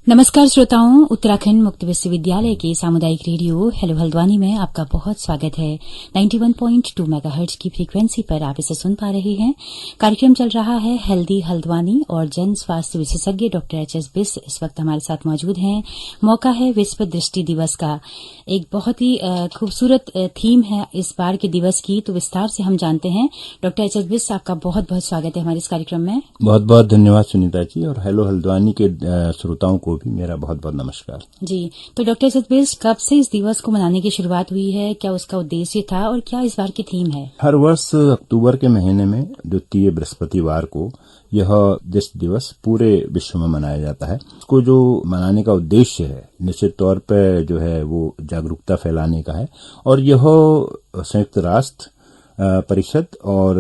नमस्कार श्रोताओं, उत्तराखंड मुक्त विश्वविद्यालय के सामुदायिक रेडियो हेलो हल्द्वानी में आपका बहुत स्वागत है। 91.2 मेगाहर्ट्ज की फ्रीक्वेंसी पर आप इसे सुन पा रहे हैं। कार्यक्रम चल रहा है हेल्दी हल्द्वानी और जन स्वास्थ्य विशेषज्ञ डॉक्टर एच.एस. बिस इस वक्त हमारे साथ मौजूद हैं। मौका है विश्व दृष्टि दिवस का। एक बहुत ही खूबसूरत थीम है इस बार के दिवस की, तो विस्तार से हम जानते हैं। Doctor HS. बिस, आपका बहुत बहुत स्वागत है हमारे इस कार्यक्रम में। बहुत बहुत धन्यवाद सुनीता जी, और हेलो हल्द्वानी के श्रोताओं को भी मेरा बहुत बहुत नमस्कार जी। तो डॉक्टर एच.एस. बिस, कब से इस दिवस को मनाने की शुरुआत हुई है, क्या उसका उद्देश्य था और क्या इस बार की थीम है? हर वर्ष अक्टूबर के महीने में द्वितीय बृहस्पतिवार को यह दृष्टि दिवस पूरे विश्व में मनाया जाता है। इसको जो मनाने का उद्देश्य है, निश्चित तौर पर जो है वो जागरूकता फैलाने का है, और यह संयुक्त राष्ट्र परिषद और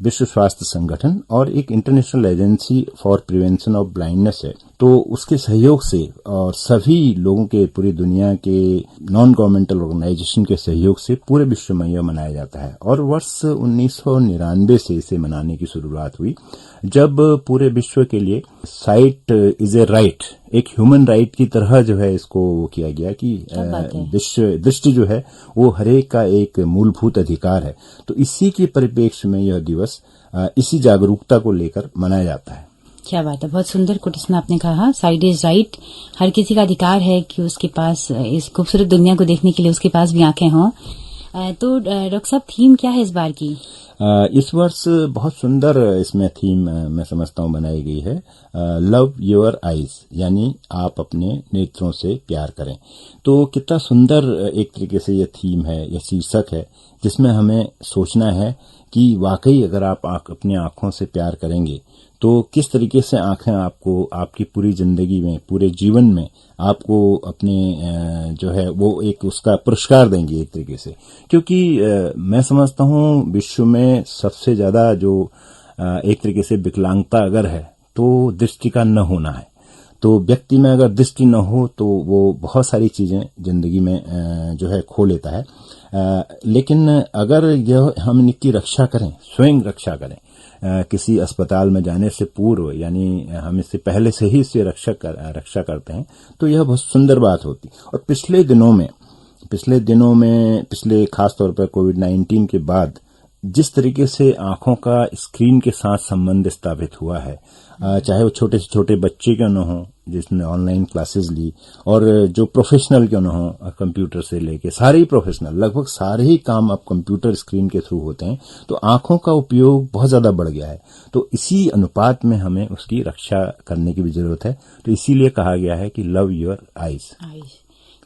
विश्व स्वास्थ्य संगठन और एक international agency for prevention of blindness है, तो उसके सहयोग से और सभी लोगों के, पूरी दुनिया के नॉन गवर्नमेंटल ऑर्गेनाइजेशन के सहयोग से पूरे विश्व में यह मनाया जाता है। और वर्ष 1999 से इसे मनाने की शुरुआत हुई, जब पूरे विश्व के लिए साइट इज ए राइट, एक ह्यूमन राइट की तरह जो है इसको किया गया कि दृष्टि जो है वो हरेक का एक मूलभूत अधिकार है। तो इसी के परिप्रेक्ष्य में यह दिवस इसी जागरूकता को लेकर मनाया जाता है। क्या बात है, बहुत सुंदर कोटेशन आपने कहा। साइड इज राइट, हर किसी का अधिकार है कि उसके पास इस खूबसूरत दुनिया को देखने के लिए उसके पास भी आंखें हों। तो डॉक्टर साहब, थीम क्या है इस बार की? इस वर्ष बहुत सुंदर इसमें थीम मैं समझता हूँ बनाई गई है, लव योर आईज, यानी आप अपने नेत्रों से प्यार करें। तो कितना सुंदर एक तरीके से ये थीम है, यह शीर्षक है, जिसमें हमें सोचना है कि वाकई अगर आप अपनी आंखों से प्यार करेंगे तो किस तरीके से आंखें आपको आपकी पूरी जिंदगी में, पूरे जीवन में आपको अपने जो है वो एक उसका पुरस्कार देंगे एक तरीके से। क्योंकि मैं समझता हूँ विश्व में सबसे ज्यादा जो एक तरीके से विकलांगता अगर है तो दृष्टि का न होना है। तो व्यक्ति में अगर दृष्टि न हो तो वो बहुत सारी चीजें जिंदगी में जो है खो लेता है। लेकिन अगर यह हम इनकी रक्षा करें, स्वयं रक्षा करें, किसी अस्पताल में जाने से पूर्व, यानी हम इससे पहले से ही इससे रक्षा करते हैं, तो यह बहुत सुंदर बात होती। और पिछले दिनों में खास तौर पर कोविड-19 के बाद जिस तरीके से आंखों का स्क्रीन के साथ संबंध स्थापित हुआ है, चाहे वो छोटे से छोटे बच्चे क्यों न हो जिसने ऑनलाइन क्लासेस ली, और जो प्रोफेशनल क्यों न हो, कंप्यूटर से लेके सारे ही प्रोफेशनल, लगभग सारे ही काम अब कंप्यूटर स्क्रीन के थ्रू होते हैं, तो आंखों का उपयोग बहुत ज्यादा बढ़ गया है। तो इसी अनुपात में हमें उसकी रक्षा करने की भी जरूरत है। तो इसीलिए कहा गया है कि लव योर आईज।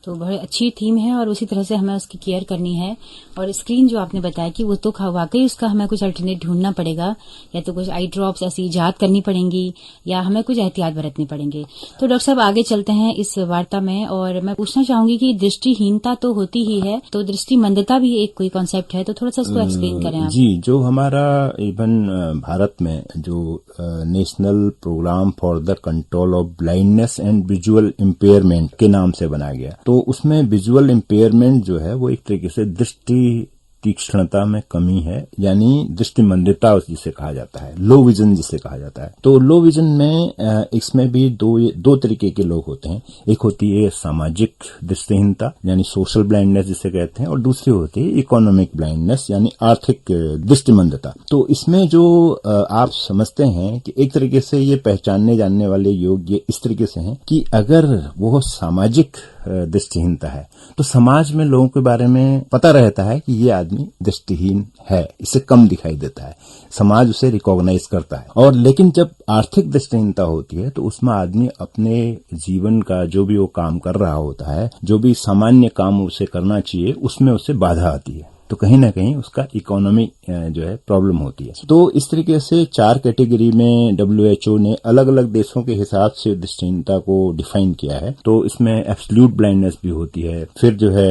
तो बहुत अच्छी थीम है और उसी तरह से हमें उसकी केयर करनी है। और स्क्रीन जो आपने बताया कि वो तो वाकई उसका हमें कुछ अल्टरनेट ढूंढना पड़ेगा, या तो कुछ आई ड्रॉप्स ऐसी इजाद करनी पड़ेंगी, या हमें कुछ एहतियात बरतने पड़ेंगे। तो डॉक्टर साहब, आगे चलते हैं इस वार्ता में, और मैं पूछना चाहूंगी कि दृष्टिहीनता तो होती ही है, तो दृष्टिमंदता भी एक कोई कॉन्सेप्ट है, तो थोड़ा सा इसको एक्सप्लेन करें आप। जी, जो हमारा इवन भारत में जो national programme for the control of blindness and visual impairment के नाम से बनाया गया, तो उसमें विजुअल इम्पेयरमेंट जो है वो एक तरीके से दृष्टि तीक्ष्णता में कमी है, यानी दृष्टिमंदता जिसे कहा जाता है, लो विजन जिसे कहा जाता है। तो लो विजन में इसमें भी दो तरीके के लोग होते हैं। एक होती है सामाजिक दृष्टिहीनता, यानी सोशल ब्लाइंडनेस जिसे कहते हैं, और दूसरी होती है इकोनॉमिक ब्लाइंडनेस, यानी आर्थिक दृष्टिमंदता। तो इसमें जो आप समझते हैं कि एक तरीके से ये पहचानने जानने वाले योग ये इस तरीके से हैं कि अगर वो सामाजिक दृष्टिहीनता है तो समाज में लोगों के बारे में पता रहता है कि ये आदमी दृष्टिहीन है, इसे कम दिखाई देता है, समाज उसे रिकॉग्नाइज करता है। और लेकिन जब आर्थिक दृष्टिहीनता होती है तो उसमें आदमी अपने जीवन का जो भी वो काम कर रहा होता है, जो भी सामान्य काम उसे करना चाहिए, उसमें उसे बाधा आती है। तो कहीं ना कहीं उसका इकोनॉमी जो है प्रॉब्लम होती है। तो इस तरीके से 4 कैटेगरी में WHO ने अलग अलग देशों के हिसाब से दृष्टिहीनता को डिफाइन किया है। तो इसमें एब्सोल्यूट ब्लाइंडनेस भी होती है, फिर जो है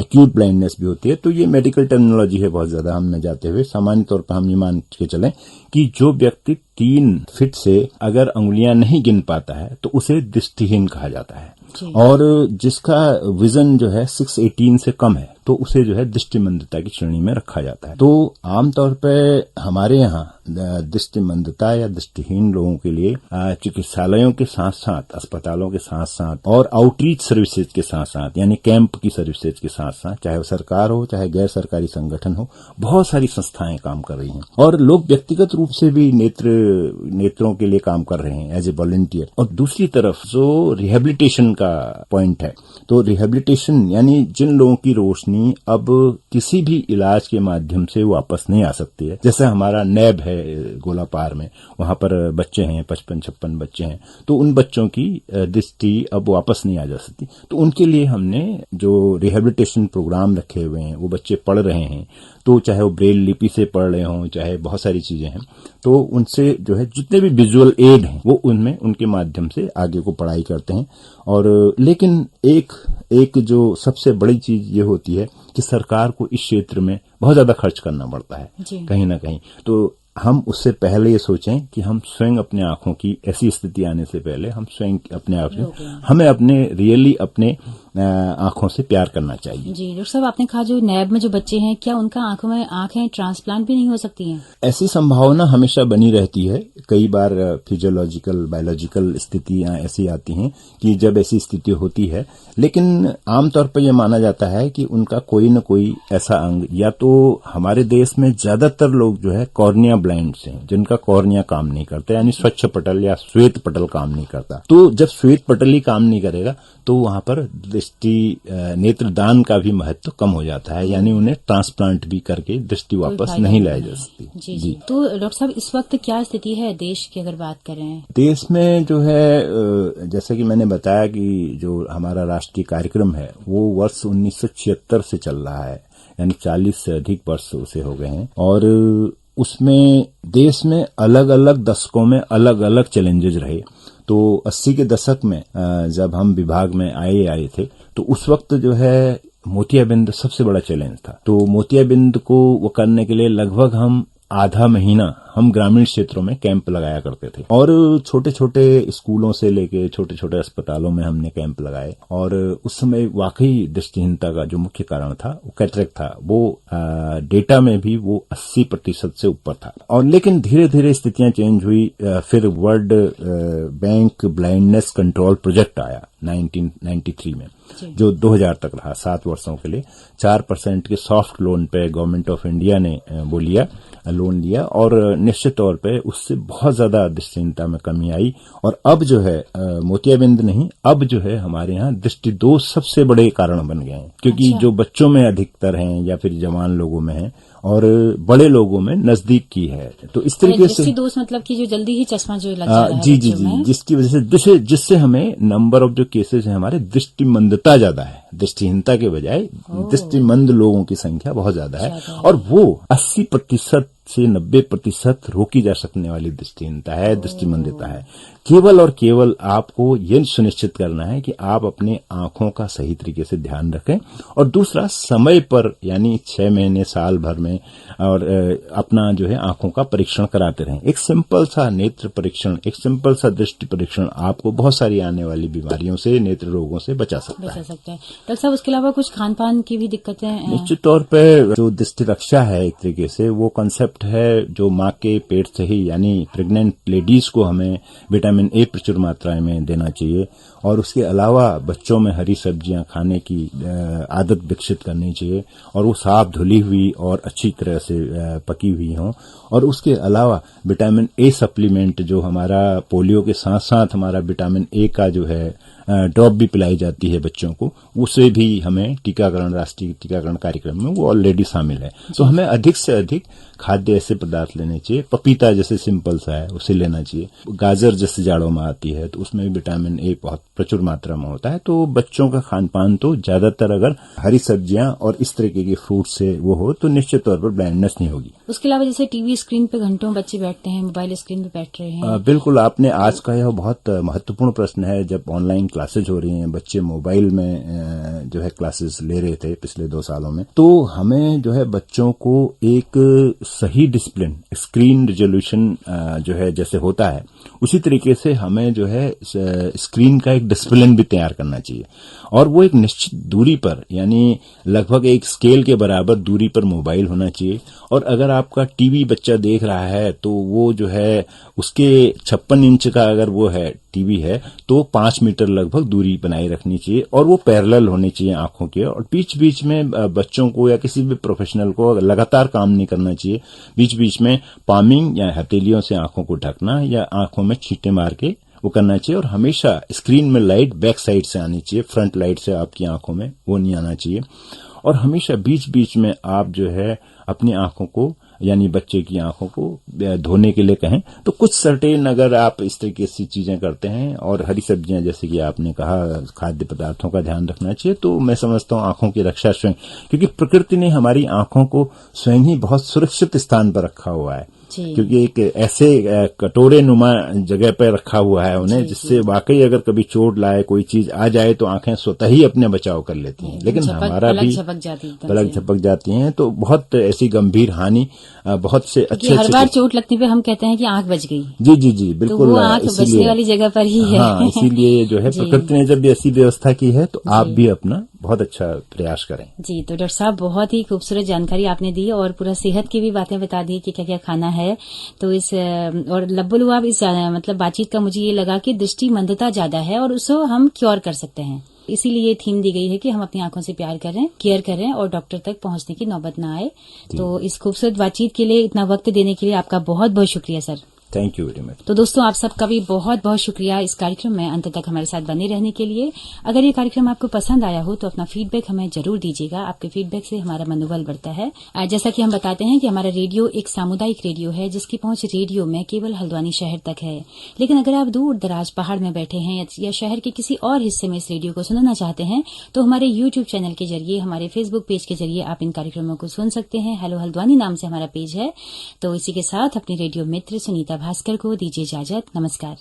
एक्यूट ब्लाइंडनेस भी होती है। तो ये मेडिकल टर्मिनोलॉजी है, बहुत ज्यादा हम न जाते हुए सामान्य तौर पर हम ये मान के चलें कि जो व्यक्ति 3 फीट से अगर अंगुलियां नहीं गिन पाता है तो उसे दृष्टिहीन कहा जाता है, और जिसका विजन जो है 618 से कम है तो उसे जो है दृष्टिमंदता की श्रेणी में रखा जाता है। तो आमतौर पर हमारे यहाँ दृष्टिमंदता या दृष्टिहीन लोगों के लिए चिकित्सालयों के साथ साथ, अस्पतालों के साथ साथ और आउटरीच सर्विसेज के साथ साथ, यानी कैंप की सर्विसेज के साथ साथ, चाहे वो सरकार हो चाहे गैर सरकारी संगठन हो, बहुत सारी संस्थाएं काम कर रही हैं, और लोग व्यक्तिगत रूप से भी नेत्रों के लिए काम कर रहे हैं एज ए वॉलंटियर। और दूसरी तरफ जो रिहेबिलिटेशन का पॉइंट है, तो रिहेबिलिटेशन यानी जिन लोगों की रोशनी अब किसी भी इलाज के माध्यम से वापस नहीं आ सकती है, जैसे हमारा नैब है गोलापार में, वहां पर बच्चे हैं 55-56 बच्चे हैं, तो उन बच्चों की दृष्टि अब वापस नहीं आ जा सकती। तो उनके लिए हमने जो रिहेबिलिटेशन प्रोग्राम रखे हुए हैं, वो बच्चे पढ़ रहे हैं, तो चाहे वो ब्रेल लिपि से पढ़ रहे हों, चाहे बहुत सारी चीजें हैं, तो उनसे जो है जितने भी विजुअल एड हैं वो उनमें उनके माध्यम से आगे को पढ़ाई करते हैं। और लेकिन एक जो सबसे बड़ी चीज ये होती है कि सरकार को इस क्षेत्र में बहुत ज्यादा खर्च करना पड़ता है कहीं ना कहीं। तो हम उससे पहले ये सोचें कि हम स्वयं अपने आंखों की ऐसी स्थिति आने से पहले हम स्वयं अपने आप से, हमें अपने आंखों से प्यार करना चाहिए। जी डॉक्टर साहब, आपने कहा जो नैब में जो बच्चे हैं, क्या उनका आंखों में आंखें ट्रांसप्लांट भी नहीं हो सकती हैं? ऐसी संभावना हमेशा बनी रहती है। कई बार फिजियोलॉजिकल बायोलॉजिकल स्थितियां ऐसी आती हैं कि जब ऐसी स्थिति होती है, लेकिन आमतौर पर यह माना जाता है कि उनका कोई न कोई ऐसा अंग, या तो हमारे देश में ज्यादातर लोग जो है कॉर्निया ब्लाइंड्स हैं, जिनका कॉर्निया काम नहीं करता, यानी स्वच्छ पटल या श्वेत पटल काम नहीं करता। तो जब श्वेत पटल ही काम नहीं करेगा तो वहां पर नेत्रदान का भी महत्व कम हो जाता है, यानी उन्हें ट्रांसप्लांट भी करके दृष्टि वापस नहीं लाई जा सकती। जी। तो डॉक्टर साहब, इस वक्त क्या स्थिति है देश की अगर बात करें? देश में जो है, जैसे कि मैंने बताया कि जो हमारा राष्ट्रीय कार्यक्रम है वो वर्ष 1976 से चल रहा है, यानी 40 से अधिक वर्ष उसे हो गए हैं, और उसमें देश में अलग अलग दशकों में अलग अलग चैलेंजेस रहे। तो 80 के दशक में जब हम विभाग में आए थे, तो उस वक्त जो है मोतियाबिंद सबसे बड़ा चैलेंज था। तो मोतियाबिंद को वो करने के लिए लगभग हम आधा महीना हम ग्रामीण क्षेत्रों में कैंप लगाया करते थे, और छोटे छोटे स्कूलों से लेके छोटे छोटे अस्पतालों में हमने कैंप लगाए। और उस समय वाकई दृष्टिहीनता का जो मुख्य कारण था वो कैटरेक्ट था, वो डेटा में भी वो 80% से ऊपर था। और लेकिन धीरे धीरे स्थितियां चेंज हुई। फिर world bank blindness control project आया 1993 में, जो 2000 तक रहा, 7 वर्षों के लिए। 4% के सॉफ्ट लोन पे गवर्नमेंट ऑफ इंडिया ने लोन लिया, और निश्चित तौर पे उससे बहुत ज्यादा दृष्टिहीनता में कमी आई। और अब जो है मोतियाबिंद नहीं, अब जो है हमारे यहाँ दृष्टि दोष सबसे बड़े कारण बन गए हैं, क्योंकि जो बच्चों में अधिकतर हैं या फिर जवान लोगों में हैं और बड़े लोगों में नजदीक की है। तो इस तरीके से दोष मतलब कि जो जल्दी ही चश्मा जो लग जा रहा है जी, जिसकी वजह से जिससे हमें नंबर ऑफ जो केसेस है हमारे दृष्टिमंदता ज्यादा है, दृष्टिहीनता के बजाय दृष्टिमंद लोगों की संख्या बहुत ज्यादा है, और वो 80% से 90% रोकी जा सकने वाली दृष्टिहीनता है, दृष्टिमंदता है। केवल और केवल आपको ये सुनिश्चित करना है कि आप अपने आंखों का सही तरीके से ध्यान रखें, और दूसरा समय पर, यानी 6 महीने साल भर में, और अपना जो है आंखों का परीक्षण कराते रहें। एक सिंपल सा नेत्र परीक्षण, एक सिंपल सा दृष्टि परीक्षण आपको बहुत सारी आने वाली बीमारियों से, नेत्र रोगों से बचा सकता है। डॉक्टर साहब, उसके अलावा कुछ खान पान की भी दिक्कतें? निश्चित तौर पर जो दृष्टि रक्षा है एक तरीके से वो कंसेप्ट है जो माँ के पेट से ही, यानी प्रेग्नेंट लेडीज को हमें विटामिन ए प्रचुर मात्रा में देना चाहिए, और उसके अलावा बच्चों में हरी सब्जियां खाने की आदत विकसित करनी चाहिए, और वो साफ धुली हुई और अच्छी तरह से पकी हुई हों। और उसके अलावा विटामिन ए सप्लीमेंट, जो हमारा पोलियो के साथ साथ हमारा विटामिन ए का जो है ड्रॉप भी पिलाई जाती है बच्चों को, उसे भी हमें टीकाकरण, राष्ट्रीय टीकाकरण कार्यक्रम में वो ऑलरेडी शामिल है। तो हमें अधिक से अधिक खाद्य ऐसे पदार्थ लेने चाहिए। पपीता जैसे सिंपल सा है उसे लेना चाहिए, गाजर जैसे जाड़ों में आती है, तो उसमें विटामिन ए बहुत प्रचुर मात्रा में होता है। तो बच्चों का खान पान तो ज्यादातर अगर हरी सब्जियां और इस तरीके के फ्रूट से वो हो तो निश्चित तौर पर ब्लाइंडनेस नहीं होगी। उसके अलावा जैसे टीवी स्क्रीन पे घंटों बच्चे बैठते हैं, मोबाइल स्क्रीन पे बैठ रहे हैं। बिल्कुल, आपने आज का यह बहुत महत्वपूर्ण प्रश्न है। जब ऑनलाइन क्लासेज हो रही हैं, बच्चे मोबाइल में जो है क्लासेस ले रहे थे पिछले 2 सालों में, तो हमें जो है बच्चों को एक सही डिसिप्लिन, स्क्रीन रिजोल्यूशन जो है जैसे होता है उसी तरीके से हमें जो है स्क्रीन का एक डिसिप्लिन भी तैयार करना चाहिए, और वो एक निश्चित दूरी पर, यानी लगभग एक स्केल के बराबर दूरी पर मोबाइल होना चाहिए। और अगर आपका टीवी बच्चा देख रहा है तो वो जो है उसके 56 इंच का अगर वो है टीवी है तो 5 मीटर लगभग दूरी बनाए रखनी चाहिए, और वो पैरेलल होनी चाहिए आंखों के। और बीच बीच में बच्चों को या किसी भी प्रोफेशनल को लगातार काम नहीं करना चाहिए। बीच बीच में पामिंग या हथेलियों से आंखों को ढकना या आंखों में छींटे मार के वो करना चाहिए। और हमेशा स्क्रीन में लाइट बैक साइड से आनी चाहिए, फ्रंट लाइट से आपकी आंखों में वो नहीं आना चाहिए। और हमेशा बीच बीच में आप जो है अपनी आंखों को, यानी बच्चे की आंखों को धोने के लिए कहें तो कुछ सर्टेन अगर आप इस तरीके से चीजें करते हैं, और हरी सब्जियां जैसे कि आपने कहा, खाद्य पदार्थों का ध्यान रखना चाहिए, तो मैं समझता हूं आंखों की रक्षा स्वयं, क्योंकि प्रकृति ने हमारी आंखों को स्वयं ही बहुत सुरक्षित स्थान पर रखा हुआ है। क्योंकि एक ऐसे कटोरे नुमा जगह पर रखा हुआ है उन्हें, जिससे वाकई अगर कभी चोट लाए, कोई चीज आ जाए तो आंखें स्वतः ही अपने बचाव कर लेती हैं। लेकिन हमारा भी पलक झपक जाती हैं, तो बहुत ऐसी गंभीर हानि बहुत से अच्छे हर बार चोट लगने पे हम कहते हैं कि आंख बच गई। जी बिल्कुल, तो वो आंख बचने वाली जगह पर ही है। हाँ, इसीलिए जो है प्रकृति ने जब ऐसी व्यवस्था की है तो आप भी अपना बहुत अच्छा प्रयास करें। जी, तो डॉक्टर साहब बहुत ही खूबसूरत जानकारी आपने दी, और पूरा सेहत की भी बातें बता दी कि क्या क्या खाना है। तो इस और लब्बुलुआब इस मतलब बातचीत का मुझे ये लगा कि दृष्टि मंदता ज्यादा है और उसको हम क्योर कर सकते हैं। इसीलिए थीम दी गई है कि हम अपनी आंखों से प्यार करें, केयर करें और डॉक्टर तक पहुंचने की नौबत ना आए। तो इस खूबसूरत बातचीत के लिए, इतना वक्त देने के लिए आपका बहुत बहुत शुक्रिया sir. Thank you very much. तो दोस्तों, आप सबका भी बहुत बहुत शुक्रिया इस कार्यक्रम में अंत तक हमारे साथ बने रहने के लिए। अगर ये कार्यक्रम आपको पसंद आया हो तो अपना फीडबैक हमें जरूर दीजिएगा। आपके फीडबैक से हमारा मनोबल बढ़ता है। जैसा कि हम बताते हैं कि हमारा रेडियो एक सामुदायिक रेडियो है, जिसकी पहुंच रेडियो में केवल हल्द्वानी शहर तक है। लेकिन अगर आप दूर दराज पहाड़ में बैठे हैं या शहर के किसी और हिस्से में इस रेडियो को सुनना चाहते हैं तो हमारे यूट्यूब चैनल के जरिए, हमारे फेसबुक पेज के जरिए आप इन कार्यक्रमों को सुन सकते हैं। हेलो हल्द्वानी नाम से हमारा पेज है। तो इसी के साथ अपने रेडियो मित्र सुनीता भास्कर को दीजिए इजाजत। नमस्कार।